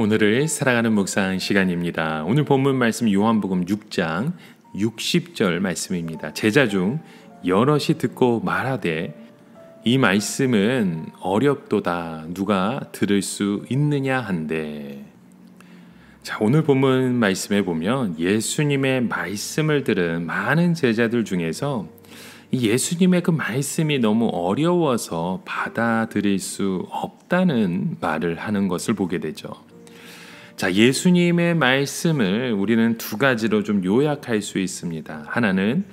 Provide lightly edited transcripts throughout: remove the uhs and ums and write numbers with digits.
오늘을 사랑하는 묵상 시간입니다. 오늘 본문 말씀 요한복음 6장 60절 말씀입니다. 제자 중 여럿이 듣고 말하되 이 말씀은 어렵도다 누가 들을 수 있느냐 한데. 자, 오늘 본문 말씀에 보면 예수님의 말씀을 들은 많은 제자들 중에서 예수님의 그 말씀이 너무 어려워서 받아들일 수 없다는 말을 하는 것을 보게 되죠. 자, 예수님의 말씀을 우리는 두 가지로 좀 요약할 수 있습니다. 하나는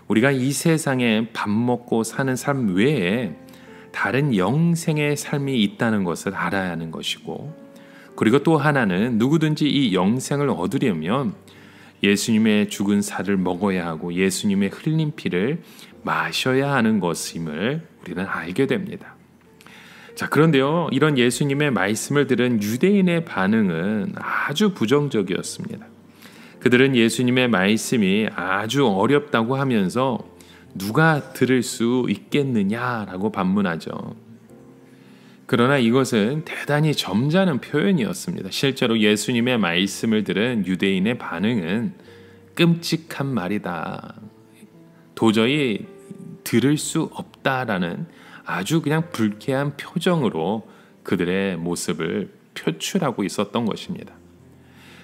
우리가 이 세상에 밥 먹고 사는 삶 외에 다른 영생의 삶이 있다는 것을 알아야 하는 것이고, 그리고 또 하나는 누구든지 이 영생을 얻으려면 예수님의 죽은 살을 먹어야 하고 예수님의 흘린 피를 마셔야 하는 것임을 우리는 알게 됩니다. 자, 그런데요, 이런 예수님의 말씀을 들은 유대인의 반응은 아주 부정적이었습니다. 그들은 예수님의 말씀이 아주 어렵다고 하면서 누가 들을 수 있겠느냐라고 반문하죠. 그러나 이것은 대단히 점잖은 표현이었습니다. 실제로 예수님의 말씀을 들은 유대인의 반응은 끔찍한 말이다, 도저히 들을 수 없다라는 아주 그냥 불쾌한 표정으로 그들의 모습을 표출하고 있었던 것입니다.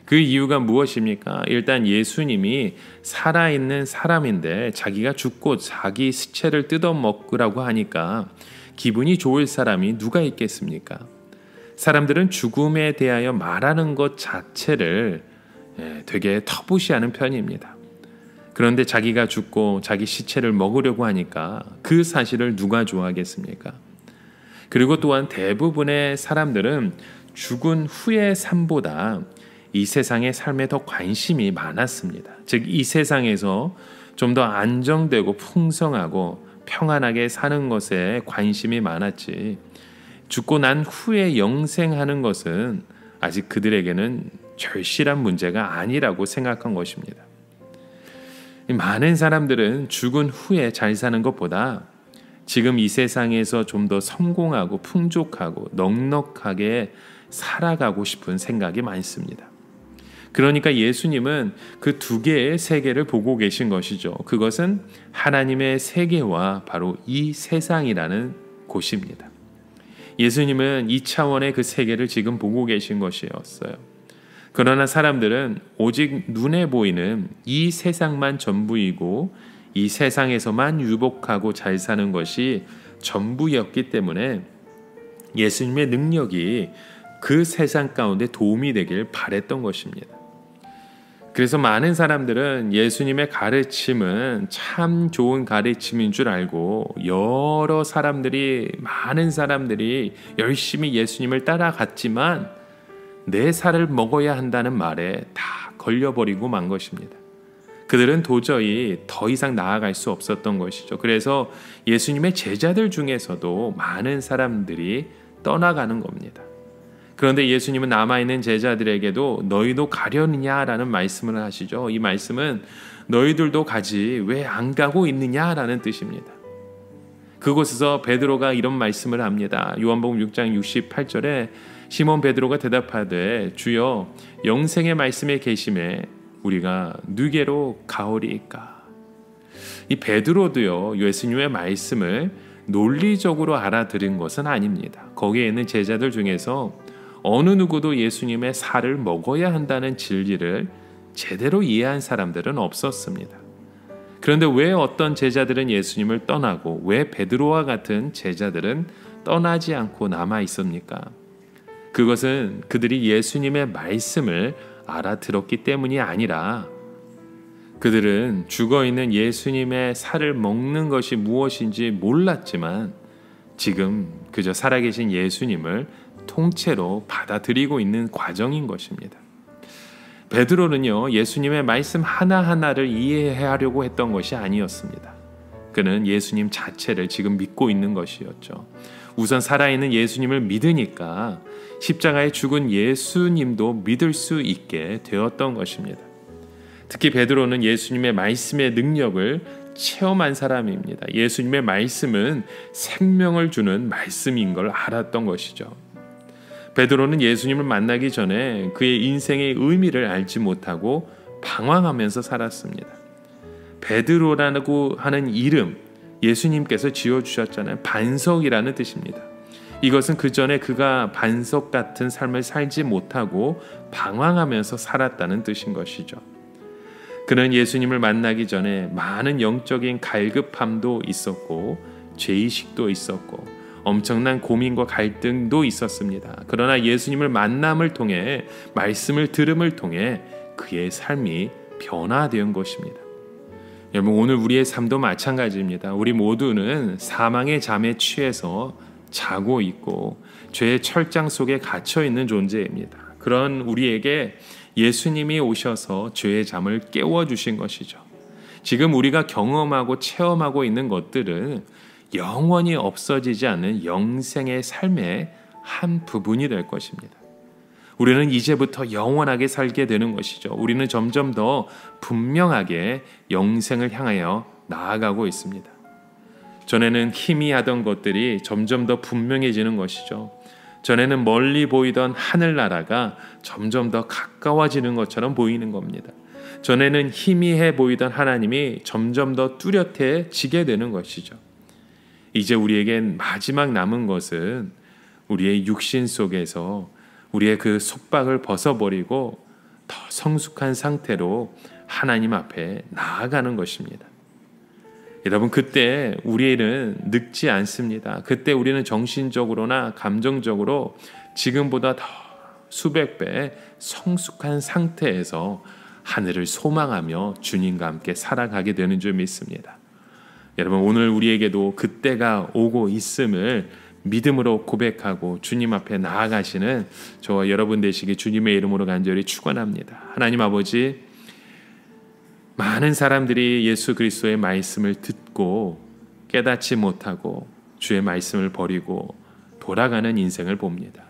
그 이유가 무엇입니까? 일단 예수님이 살아있는 사람인데 자기가 죽고 자기 시체를 뜯어먹으라고 하니까 기분이 좋을 사람이 누가 있겠습니까? 사람들은 죽음에 대하여 말하는 것 자체를 되게 터부시하는 편입니다. 그런데 자기가 죽고 자기 시체를 먹으려고 하니까 그 사실을 누가 좋아하겠습니까? 그리고 또한 대부분의 사람들은 죽은 후의 삶보다 이 세상의 삶에 더 관심이 많았습니다. 즉, 이 세상에서 좀 더 안정되고 풍성하고 평안하게 사는 것에 관심이 많았지, 죽고 난 후에 영생하는 것은 아직 그들에게는 절실한 문제가 아니라고 생각한 것입니다. 많은 사람들은 죽은 후에 잘 사는 것보다 지금 이 세상에서 좀 더 성공하고 풍족하고 넉넉하게 살아가고 싶은 생각이 많습니다. 그러니까 예수님은 그 두 개의 세계를 보고 계신 것이죠. 그것은 하나님의 세계와 바로 이 세상이라는 곳입니다. 예수님은 이 차원의 그 세계를 지금 보고 계신 것이었어요. 그러나 사람들은 오직 눈에 보이는 이 세상만 전부이고 이 세상에서만 유복하고 잘 사는 것이 전부였기 때문에 예수님의 능력이 그 세상 가운데 도움이 되길 바랬던 것입니다. 그래서 많은 사람들은 예수님의 가르침은 참 좋은 가르침인 줄 알고 많은 사람들이 열심히 예수님을 따라갔지만 내 살을 먹어야 한다는 말에 다 걸려버리고 만 것입니다. 그들은 도저히 더 이상 나아갈 수 없었던 것이죠. 그래서 예수님의 제자들 중에서도 많은 사람들이 떠나가는 겁니다. 그런데 예수님은 남아있는 제자들에게도 너희도 가려느냐라는 말씀을 하시죠. 이 말씀은 너희들도 가지 왜 안 가고 있느냐라는 뜻입니다. 그곳에서 베드로가 이런 말씀을 합니다. 요한복음 6장 68절에 시몬 베드로가 대답하되 주여 영생의 말씀에 계심에 우리가 누게로 가오리이까. 이 베드로도요, 예수님의 말씀을 논리적으로 알아들은 것은 아닙니다. 거기에 있는 제자들 중에서 어느 누구도 예수님의 살을 먹어야 한다는 진리를 제대로 이해한 사람들은 없었습니다. 그런데 왜 어떤 제자들은 예수님을 떠나고 왜 베드로와 같은 제자들은 떠나지 않고 남아 있습니까? 그것은 그들이 예수님의 말씀을 알아들었기 때문이 아니라 그들은 죽어있는 예수님의 살을 먹는 것이 무엇인지 몰랐지만 지금 그저 살아계신 예수님을 통째로 받아들이고 있는 과정인 것입니다. 베드로는요, 예수님의 말씀 하나하나를 이해하려고 했던 것이 아니었습니다. 그는 예수님 자체를 지금 믿고 있는 것이었죠. 우선 살아있는 예수님을 믿으니까 십자가에 죽은 예수님도 믿을 수 있게 되었던 것입니다. 특히 베드로는 예수님의 말씀의 능력을 체험한 사람입니다. 예수님의 말씀은 생명을 주는 말씀인 걸 알았던 것이죠. 베드로는 예수님을 만나기 전에 그의 인생의 의미를 알지 못하고 방황하면서 살았습니다. 베드로라고 하는 이름 예수님께서 지어주셨잖아요. 반석이라는 뜻입니다. 이것은 그 전에 그가 반석 같은 삶을 살지 못하고 방황하면서 살았다는 뜻인 것이죠. 그는 예수님을 만나기 전에 많은 영적인 갈급함도 있었고 죄의식도 있었고 엄청난 고민과 갈등도 있었습니다. 그러나 예수님을 만남을 통해 말씀을 들음을 통해 그의 삶이 변화된 것입니다. 여러분, 오늘 우리의 삶도 마찬가지입니다. 우리 모두는 사망의 잠에 취해서 자고 있고 죄의 철장 속에 갇혀 있는 존재입니다. 그런 우리에게 예수님이 오셔서 죄의 잠을 깨워주신 것이죠. 지금 우리가 경험하고 체험하고 있는 것들은 영원히 없어지지 않는 영생의 삶의 한 부분이 될 것입니다. 우리는 이제부터 영원하게 살게 되는 것이죠. 우리는 점점 더 분명하게 영생을 향하여 나아가고 있습니다. 전에는 희미하던 것들이 점점 더 분명해지는 것이죠. 전에는 멀리 보이던 하늘나라가 점점 더 가까워지는 것처럼 보이는 겁니다. 전에는 희미해 보이던 하나님이 점점 더 뚜렷해지게 되는 것이죠. 이제 우리에겐 마지막 남은 것은 우리의 육신 속에서 우리의 그 속박을 벗어버리고 더 성숙한 상태로 하나님 앞에 나아가는 것입니다. 여러분, 그때 우리는 늙지 않습니다. 그때 우리는 정신적으로나 감정적으로 지금보다 더 수백 배 성숙한 상태에서 하늘을 소망하며 주님과 함께 살아가게 되는 줄 믿습니다. 여러분, 오늘 우리에게도 그때가 오고 있음을 믿음으로 고백하고 주님 앞에 나아가시는 저와 여러분 되시기 주님의 이름으로 간절히 축원합니다. 하나님 아버지, 많은 사람들이 예수 그리스도의 말씀을 듣고 깨닫지 못하고 주의 말씀을 버리고 돌아가는 인생을 봅니다.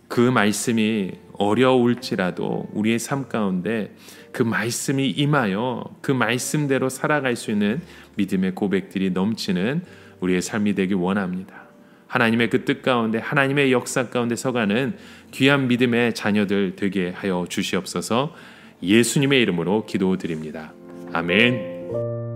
그 말씀이 어려울지라도 우리의 삶 가운데 그 말씀이 임하여 그 말씀대로 살아갈 수 있는 믿음의 고백들이 넘치는 우리의 삶이 되길 원합니다. 하나님의 그 뜻 가운데 하나님의 역사 가운데 서가는 귀한 믿음의 자녀들 되게 하여 주시옵소서. 예수님의 이름으로 기도드립니다. 아멘.